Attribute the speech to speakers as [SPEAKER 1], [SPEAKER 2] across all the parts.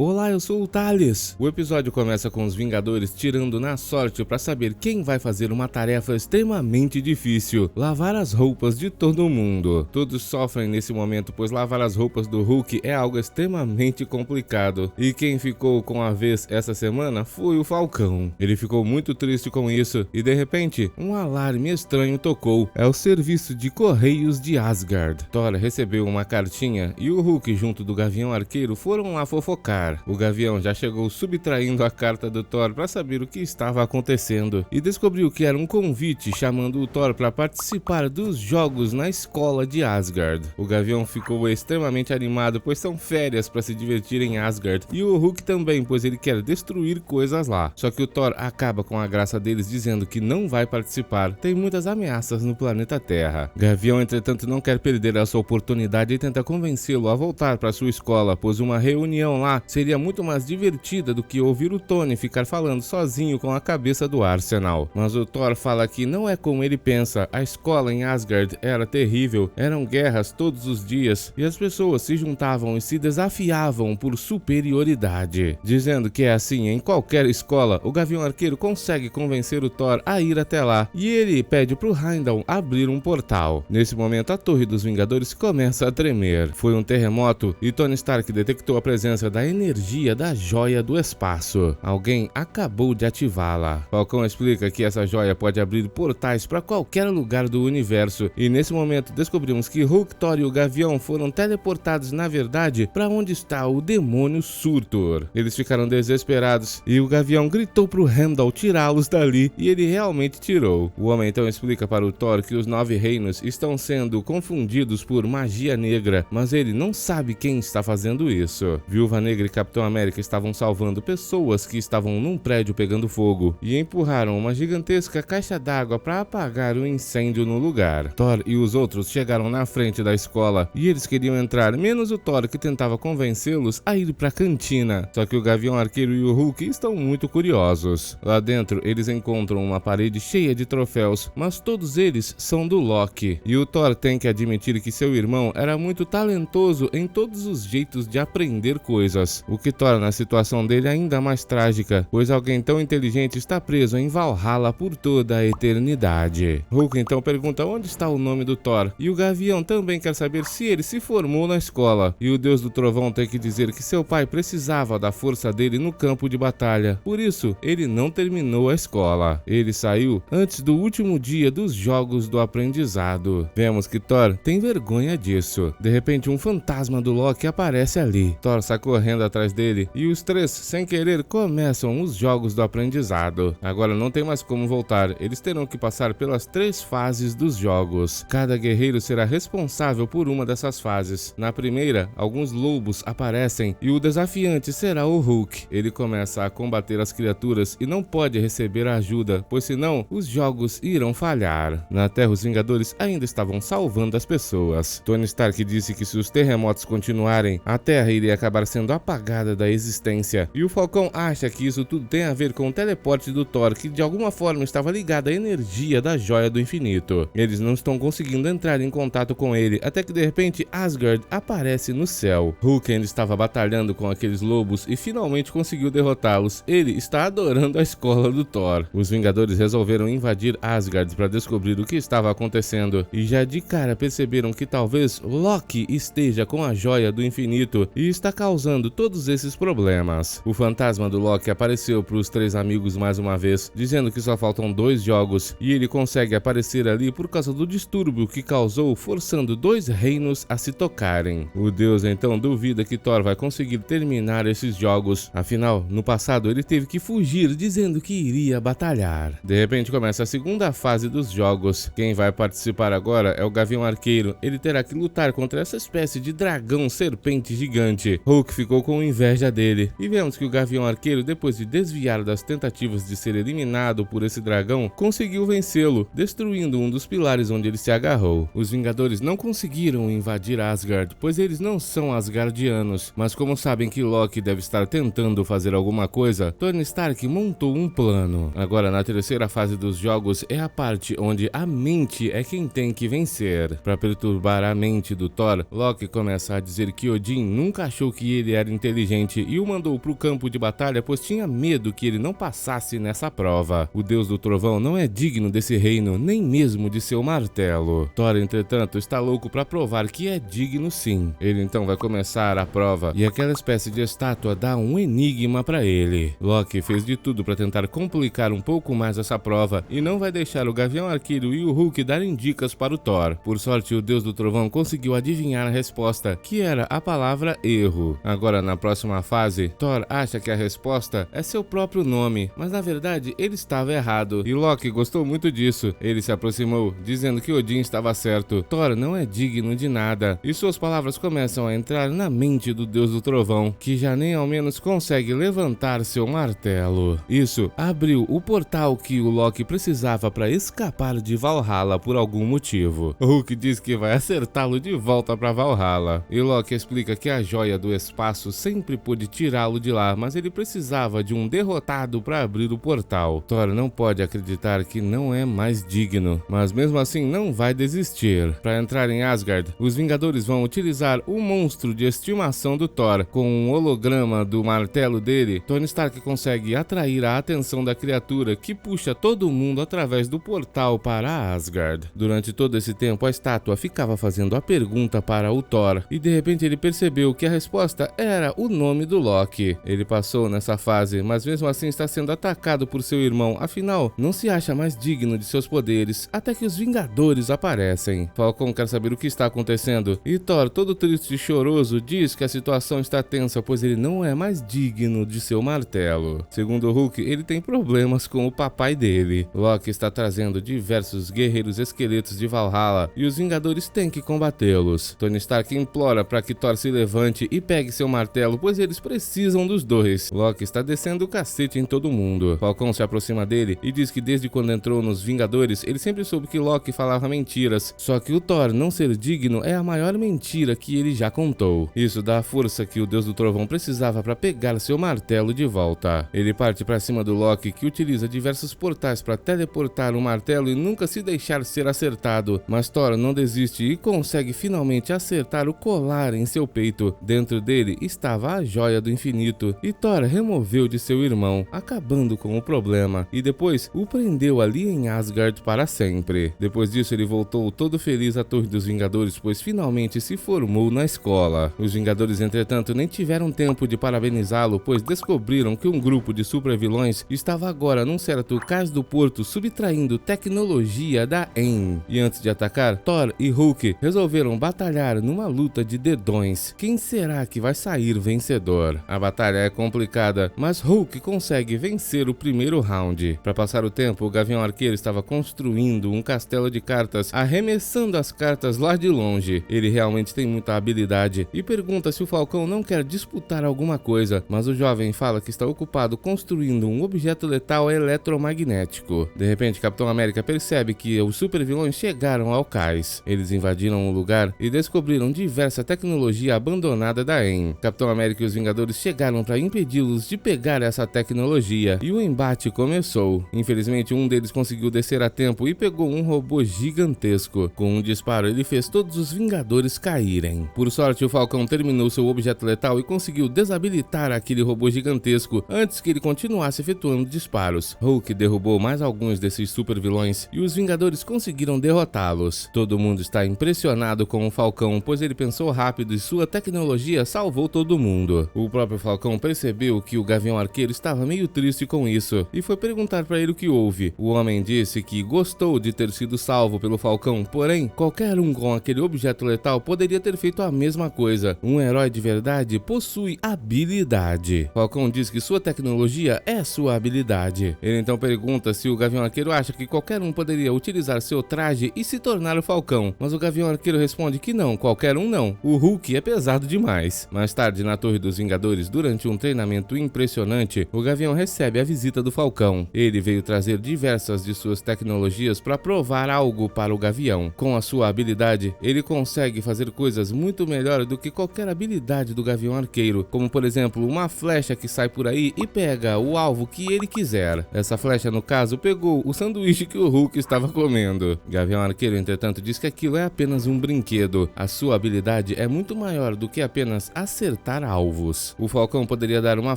[SPEAKER 1] Olá, eu sou o Thales. O episódio começa com os Vingadores tirando na sorte para saber quem vai fazer uma tarefa extremamente difícil: lavar as roupas de todo mundo. Todos sofrem nesse momento, pois lavar as roupas do Hulk é algo extremamente complicado. E quem ficou com a vez essa semana foi o Falcão. Ele ficou muito triste com isso e de repente um alarme estranho tocou. É o serviço de correios de Asgard. Thor recebeu uma cartinha e o Hulk junto do Gavião Arqueiro foram lá fofocar. O Gavião já chegou subtraindo a carta do Thor para saber o que estava acontecendo e descobriu que era um convite chamando o Thor para participar dos jogos na escola de Asgard. O Gavião ficou extremamente animado, pois são férias para se divertir em Asgard, e o Hulk também, pois ele quer destruir coisas lá. Só que o Thor acaba com a graça deles dizendo que não vai participar, tem muitas ameaças no planeta Terra. Gavião, entretanto, não quer perder essa oportunidade e tenta convencê-lo a voltar para sua escola, pois uma reunião lá seria muito mais divertida do que ouvir o Tony ficar falando sozinho com a cabeça do Arsenal. Mas o Thor fala que não é como ele pensa. A escola em Asgard era terrível, eram guerras todos os dias e as pessoas se juntavam e se desafiavam por superioridade. Dizendo que é assim em qualquer escola, o Gavião Arqueiro consegue convencer o Thor a ir até lá e ele pede pro Heimdall abrir um portal. Nesse momento, a Torre dos Vingadores começa a tremer. Foi um terremoto e Tony Stark detectou a presença da energia da joia do espaço. Alguém acabou de ativá-la. Falcão explica que essa joia pode abrir portais para qualquer lugar do universo e nesse momento descobrimos que Hulk, Thor e o Gavião foram teleportados na verdade para onde está o demônio Surtur. Eles ficaram desesperados e o Gavião gritou pro Heimdall tirá-los dali e ele realmente tirou. O homem então explica para o Thor que os 9 reinos estão sendo confundidos por magia negra, mas ele não sabe quem está fazendo isso. Viúva Negra e Capitão América estavam salvando pessoas que estavam num prédio pegando fogo e empurraram uma gigantesca caixa d'água para apagar o incêndio no lugar. Thor e os outros chegaram na frente da escola e eles queriam entrar, menos o Thor, que tentava convencê-los a ir para a cantina. Só que o Gavião Arqueiro e o Hulk estão muito curiosos. Lá dentro eles encontram uma parede cheia de troféus, mas todos eles são do Loki. E o Thor tem que admitir que seu irmão era muito talentoso em todos os jeitos de aprender coisas, o que torna a situação dele ainda mais trágica, pois alguém tão inteligente está preso em Valhalla por toda a eternidade. Hulk então pergunta onde está o nome do Thor, e o Gavião também quer saber se ele se formou na escola, e o Deus do Trovão tem que dizer que seu pai precisava da força dele no campo de batalha, por isso ele não terminou a escola. Ele saiu antes do último dia dos Jogos do Aprendizado. Vemos que Thor tem vergonha disso. De repente um fantasma do Loki aparece ali. Thor sai correndo atrás dele e os três, sem querer, começam os Jogos do Aprendizado. Agora não tem mais como voltar, eles terão que passar pelas 3 fases dos jogos. Cada guerreiro será responsável por uma dessas fases. Na primeira, alguns lobos aparecem e o desafiante será o Hulk. Ele começa a combater as criaturas e não pode receber ajuda, pois senão os jogos irão falhar. Na Terra, os Vingadores ainda estavam salvando as pessoas. Tony Stark disse que se os terremotos continuarem, a Terra iria acabar sendo apagada da existência, e o Falcão acha que isso tudo tem a ver com o teleporte do Thor, que de alguma forma estava ligado à energia da Joia do Infinito. Eles não estão conseguindo entrar em contato com ele, até que de repente Asgard aparece no céu. Hulk ainda estava batalhando com aqueles lobos e finalmente conseguiu derrotá-los. Ele está adorando a escola do Thor. Os Vingadores resolveram invadir Asgard para descobrir o que estava acontecendo, e já de cara perceberam que talvez Loki esteja com a Joia do Infinito e está causando todos esses problemas. O fantasma do Loki apareceu para os 3 amigos mais uma vez, dizendo que só faltam 2 jogos, e ele consegue aparecer ali por causa do distúrbio que causou, forçando 2 reinos a se tocarem. O deus então duvida que Thor vai conseguir terminar esses jogos, afinal, no passado ele teve que fugir dizendo que iria batalhar. De repente começa a segunda fase dos jogos. Quem vai participar agora é o Gavião Arqueiro. Ele terá que lutar contra essa espécie de dragão serpente gigante. Hulk ficou com inveja dele, e vemos que o Gavião Arqueiro, depois de desviar das tentativas de ser eliminado por esse dragão, conseguiu vencê-lo, destruindo um dos pilares onde ele se agarrou. Os Vingadores não conseguiram invadir Asgard, pois eles não são asgardianos, mas como sabem que Loki deve estar tentando fazer alguma coisa, Tony Stark montou um plano. Agora, na terceira fase dos jogos, é a parte onde a mente é quem tem que vencer. Para perturbar a mente do Thor, Loki começa a dizer que Odin nunca achou que ele era inteligente inteligente e o mandou para o campo de batalha, pois tinha medo que ele não passasse nessa prova. O deus do trovão não é digno desse reino, nem mesmo de seu martelo. Thor, entretanto, está louco para provar que é digno sim. Ele então vai começar a prova e aquela espécie de estátua dá um enigma para ele. Loki fez de tudo para tentar complicar um pouco mais essa prova e não vai deixar o Gavião Arqueiro e o Hulk darem dicas para o Thor. Por sorte, o deus do trovão conseguiu adivinhar a resposta, que era a palavra erro. Agora, na próxima fase, Thor acha que a resposta é seu próprio nome, mas na verdade ele estava errado, e Loki gostou muito disso. Ele se aproximou, dizendo que Odin estava certo. Thor não é digno de nada, e suas palavras começam a entrar na mente do deus do trovão, que já nem ao menos consegue levantar seu martelo. Isso abriu o portal que o Loki precisava para escapar de Valhalla por algum motivo. O Hulk diz que vai acertá-lo de volta para Valhalla, e Loki explica que a joia do espaço sempre pôde tirá-lo de lá, mas ele precisava de um derrotado para abrir o portal. Thor não pode acreditar que não é mais digno, mas mesmo assim não vai desistir. Para entrar em Asgard, os Vingadores vão utilizar o monstro de estimação do Thor. Com um holograma do martelo dele, Tony Stark consegue atrair a atenção da criatura, que puxa todo mundo através do portal para Asgard. Durante todo esse tempo, a estátua ficava fazendo a pergunta para o Thor, e de repente ele percebeu que a resposta era o nome do Loki. Ele passou nessa fase, mas mesmo assim está sendo atacado por seu irmão, afinal, não se acha mais digno de seus poderes, até que os Vingadores aparecem. Falcão quer saber o que está acontecendo, e Thor, todo triste e choroso, diz que a situação está tensa, pois ele não é mais digno de seu martelo. Segundo o Hulk, ele tem problemas com o papai dele. Loki está trazendo diversos guerreiros esqueletos de Valhalla, e os Vingadores têm que combatê-los. Tony Stark implora para que Thor se levante e pegue seu martelo, pois eles precisam dos dois. Loki está descendo o cacete em todo mundo. Falcão se aproxima dele e diz que desde quando entrou nos Vingadores, ele sempre soube que Loki falava mentiras, só que o Thor não ser digno é a maior mentira que ele já contou. Isso dá a força que o deus do trovão precisava para pegar seu martelo de volta. Ele parte para cima do Loki, que utiliza diversos portais para teleportar o martelo e nunca se deixar ser acertado, mas Thor não desiste e consegue finalmente acertar o colar em seu peito. Dentro dele estava a joia do infinito, e Thor removeu de seu irmão, acabando com o problema, e depois o prendeu ali em Asgard para sempre. Depois disso, ele voltou todo feliz à Torre dos Vingadores, pois finalmente se formou na escola. Os Vingadores, entretanto, nem tiveram tempo de parabenizá-lo, pois descobriram que um grupo de supervilões estava agora num certo cais do porto subtraindo tecnologia da AIM. E antes de atacar, Thor e Hulk resolveram batalhar numa luta de dedões. Quem será que vai sair vencedor? A batalha é complicada, mas Hulk consegue vencer o primeiro round. Para passar o tempo, o Gavião Arqueiro estava construindo um castelo de cartas, arremessando as cartas lá de longe. Ele realmente tem muita habilidade e pergunta se o Falcão não quer disputar alguma coisa, mas o jovem fala que está ocupado construindo um objeto letal eletromagnético. De repente, Capitão América percebe que os supervilões chegaram ao cais. Eles invadiram o lugar e descobriram diversa tecnologia abandonada da AIM. Capitão América e os Vingadores chegaram para impedi-los de pegar essa tecnologia, e o embate começou. Infelizmente, um deles conseguiu descer a tempo e pegou um robô gigantesco. Com um disparo, ele fez todos os Vingadores caírem. Por sorte, o Falcão terminou seu objeto letal e conseguiu desabilitar aquele robô gigantesco antes que ele continuasse efetuando disparos. Hulk derrubou mais alguns desses supervilões e os Vingadores conseguiram derrotá-los. Todo mundo está impressionado com o Falcão, pois ele pensou rápido e sua tecnologia salvou todo mundo. O próprio Falcão percebeu que o Gavião Arqueiro estava meio triste com isso e foi perguntar para ele o que houve. O homem disse que gostou de ter sido salvo pelo Falcão, porém, qualquer um com aquele objeto letal poderia ter feito a mesma coisa. Um herói de verdade possui habilidade. Falcão diz que sua tecnologia é sua habilidade. Ele então pergunta se o Gavião Arqueiro acha que qualquer um poderia utilizar seu traje e se tornar o Falcão, mas o Gavião Arqueiro responde que não, qualquer um não. O Hulk é pesado demais. Mais tarde, na Torre dos Vingadores, durante um treinamento impressionante, o Gavião recebe a visita do Falcão. Ele veio trazer diversas de suas tecnologias para provar algo para o Gavião. Com a sua habilidade, ele consegue fazer coisas muito melhor do que qualquer habilidade do Gavião Arqueiro, como por exemplo, uma flecha que sai por aí e pega o alvo que ele quiser. Essa flecha, no caso, pegou o sanduíche que o Hulk estava comendo. Gavião Arqueiro, entretanto, diz que aquilo é apenas um brinquedo. A sua habilidade é muito maior do que apenas acertar acertar alvos. O Falcão poderia dar uma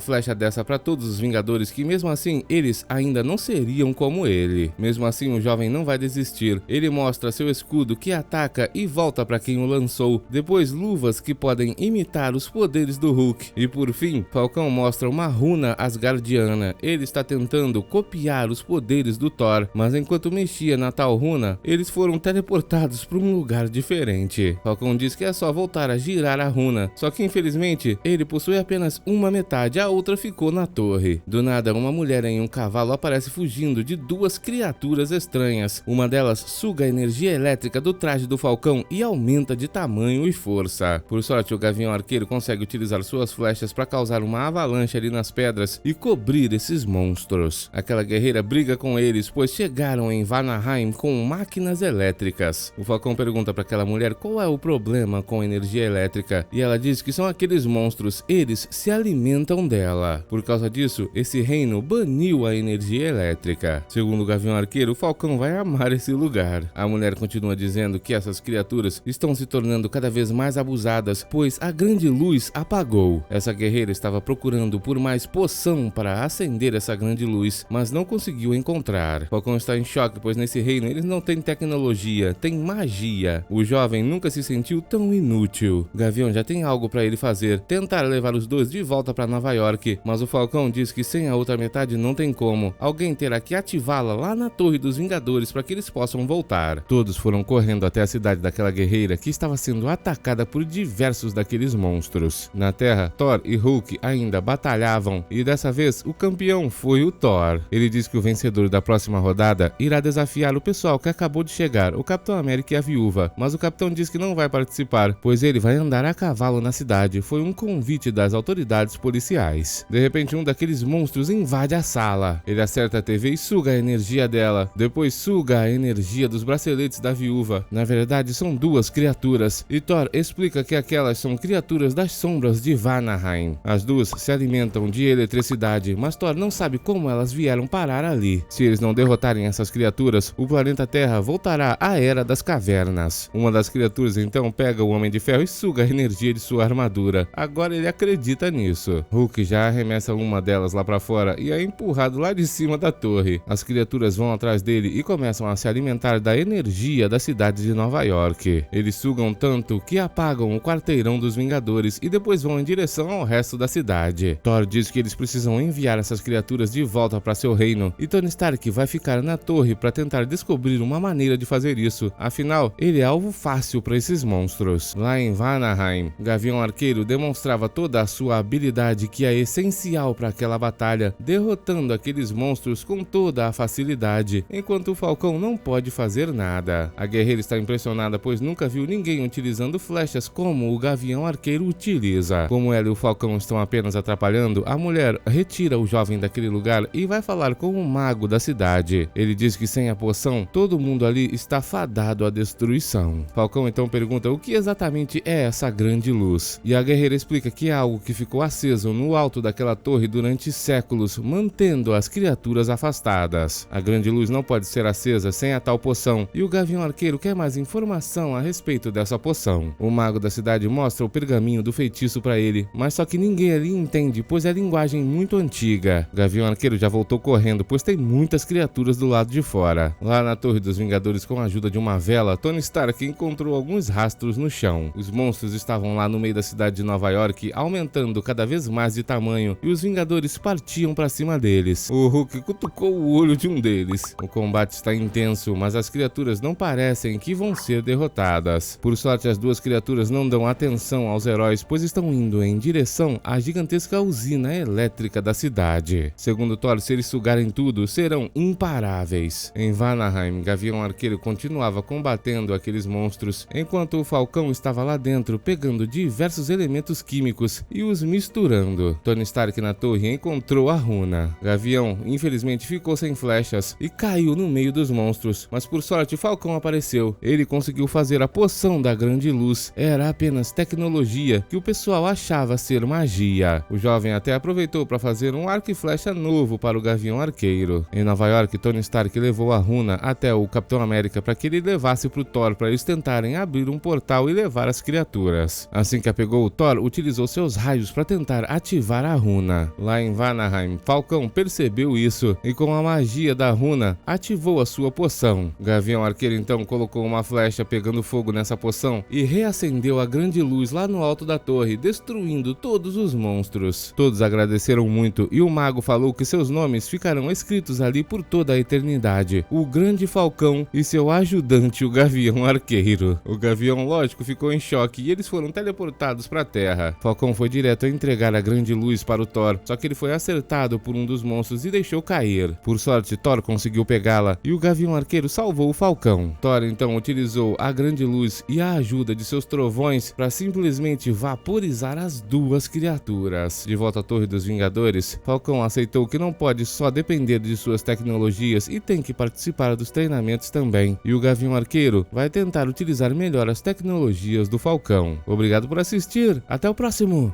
[SPEAKER 1] flecha dessa para todos os Vingadores que mesmo assim eles ainda não seriam como ele. Mesmo assim o jovem não vai desistir. Ele mostra seu escudo que ataca e volta para quem o lançou. Depois luvas que podem imitar os poderes do Hulk. E por fim, Falcão mostra uma runa asgardiana. Ele está tentando copiar os poderes do Thor, mas enquanto mexia na tal runa, eles foram teleportados para um lugar diferente. Falcão diz que é só voltar a girar a runa, só que infelizmente ele possui apenas uma metade, a outra ficou na torre. Do nada, uma mulher em um cavalo aparece fugindo de duas criaturas estranhas. Uma delas suga a energia elétrica do traje do Falcão e aumenta de tamanho e força. Por sorte, o Gavião Arqueiro consegue utilizar suas flechas para causar uma avalanche ali nas pedras e cobrir esses monstros. Aquela guerreira briga com eles, pois chegaram em Vanaheim com máquinas elétricas. O Falcão pergunta para aquela mulher qual é o problema com energia elétrica e ela diz que são aqueles monstros, eles se alimentam dela. Por causa disso, esse reino baniu a energia elétrica. Segundo o Gavião Arqueiro, o Falcão vai amar esse lugar. A mulher continua dizendo que essas criaturas estão se tornando cada vez mais abusadas, pois a grande luz apagou. Essa guerreira estava procurando por mais poção para acender essa grande luz, mas não conseguiu encontrar. Falcão está em choque, pois nesse reino eles não têm tecnologia, têm magia. O jovem nunca se sentiu tão inútil. Gavião já tem algo para ele fazer, tentar levar os dois de volta para Nova York, mas o Falcão diz que sem a outra metade não tem como. Alguém terá que ativá-la lá na Torre dos Vingadores para que eles possam voltar. Todos foram correndo até a cidade daquela guerreira que estava sendo atacada por diversos daqueles monstros. Na Terra, Thor e Hulk ainda batalhavam e dessa vez o campeão foi o Thor. Ele diz que o vencedor da próxima rodada irá desafiar o pessoal que acabou de chegar, o Capitão América e a Viúva, mas o capitão diz que não vai participar, pois ele vai andar a cavalo na cidade. Foi um convite das autoridades policiais. De repente, um daqueles monstros invade a sala. Ele acerta a TV e suga a energia dela. Depois suga a energia dos braceletes da Viúva. Na verdade, são duas criaturas. E Thor explica que aquelas são criaturas das sombras de Vanaheim. As duas se alimentam de eletricidade, mas Thor não sabe como elas vieram parar ali. Se eles não derrotarem essas criaturas, o planeta Terra voltará à Era das Cavernas. Uma das criaturas então pega o Homem de Ferro e suga a energia de sua armadura. Agora ele acredita nisso. Hulk já arremessa uma delas lá pra fora e é empurrado lá de cima da torre. As criaturas vão atrás dele e começam a se alimentar da energia da cidade de Nova York. Eles sugam tanto que apagam o quarteirão dos Vingadores e depois vão em direção ao resto da cidade. Thor diz que eles precisam enviar essas criaturas de volta para seu reino e Tony Stark vai ficar na torre para tentar descobrir uma maneira de fazer isso. Afinal, ele é alvo fácil para esses monstros. Lá em Vanaheim, Gavião Arqueiro demonstrava toda a sua habilidade que é essencial para aquela batalha, derrotando aqueles monstros com toda a facilidade, enquanto o Falcão não pode fazer nada. A guerreira está impressionada, pois nunca viu ninguém utilizando flechas como o Gavião Arqueiro utiliza. Como ela e o Falcão estão apenas atrapalhando, a mulher retira o jovem daquele lugar e vai falar com o mago da cidade. Ele diz que sem a poção, todo mundo ali está fadado à destruição. Falcão então pergunta o que exatamente é essa grande luz. E a guerreira explica que é algo que ficou aceso no alto daquela torre durante séculos, mantendo as criaturas afastadas. A grande luz não pode ser acesa sem a tal poção, e o Gavião Arqueiro quer mais informação a respeito dessa poção. O mago da cidade mostra o pergaminho do feitiço para ele, mas só que ninguém ali entende, pois é linguagem muito antiga. O Gavião Arqueiro já voltou correndo, pois tem muitas criaturas do lado de fora. Lá na Torre dos Vingadores, com a ajuda de uma vela, Tony Stark encontrou alguns rastros no chão. Os monstros estavam lá no meio da cidade de Nova York, aumentando cada vez mais de tamanho, e os Vingadores partiam para cima deles. O Hulk cutucou o olho de um deles. O combate está intenso, mas as criaturas não parecem que vão ser derrotadas. Por sorte, as duas criaturas não dão atenção aos heróis, pois estão indo em direção à gigantesca usina elétrica da cidade. Segundo Thor, se eles sugarem tudo, serão imparáveis. Em Vanaheim, Gavião Arqueiro continuava combatendo aqueles monstros, enquanto o Falcão estava lá dentro pegando diversos elementos químicos e os misturando. Tony Stark na torre encontrou a runa. Gavião, infelizmente, ficou sem flechas e caiu no meio dos monstros, mas por sorte Falcão apareceu. Ele conseguiu fazer a poção da grande luz. Era apenas tecnologia que o pessoal achava ser magia. O jovem até aproveitou para fazer um arco e flecha novo para o Gavião Arqueiro. Em Nova York, Tony Stark levou a runa até o Capitão América para que ele levasse para o Thor para eles tentarem abrir um portal e levar as criaturas. Assim que a pegou, o Thor utilizou seus raios para tentar ativar a runa. Lá em Vanaheim, Falcão percebeu isso e com a magia da runa ativou a sua poção. Gavião Arqueiro então colocou uma flecha pegando fogo nessa poção e reacendeu a grande luz lá no alto da torre, destruindo todos os monstros. Todos agradeceram muito e o mago falou que seus nomes ficarão escritos ali por toda a eternidade: o Grande Falcão e seu ajudante, o Gavião Arqueiro. O Gavião, lógico, ficou em choque e eles foram teleportados para a Terra. Falcão foi direto a entregar a grande luz para o Thor, só que ele foi acertado por um dos monstros e deixou cair. Por sorte, Thor conseguiu pegá-la e o Gavião Arqueiro salvou o Falcão. Thor então utilizou a grande luz e a ajuda de seus trovões para simplesmente vaporizar as duas criaturas. De volta à Torre dos Vingadores, Falcão aceitou que não pode só depender de suas tecnologias e tem que participar dos treinamentos também. E o Gavião Arqueiro vai tentar utilizar melhor as tecnologias do Falcão. Obrigado por assistir, até o próximo!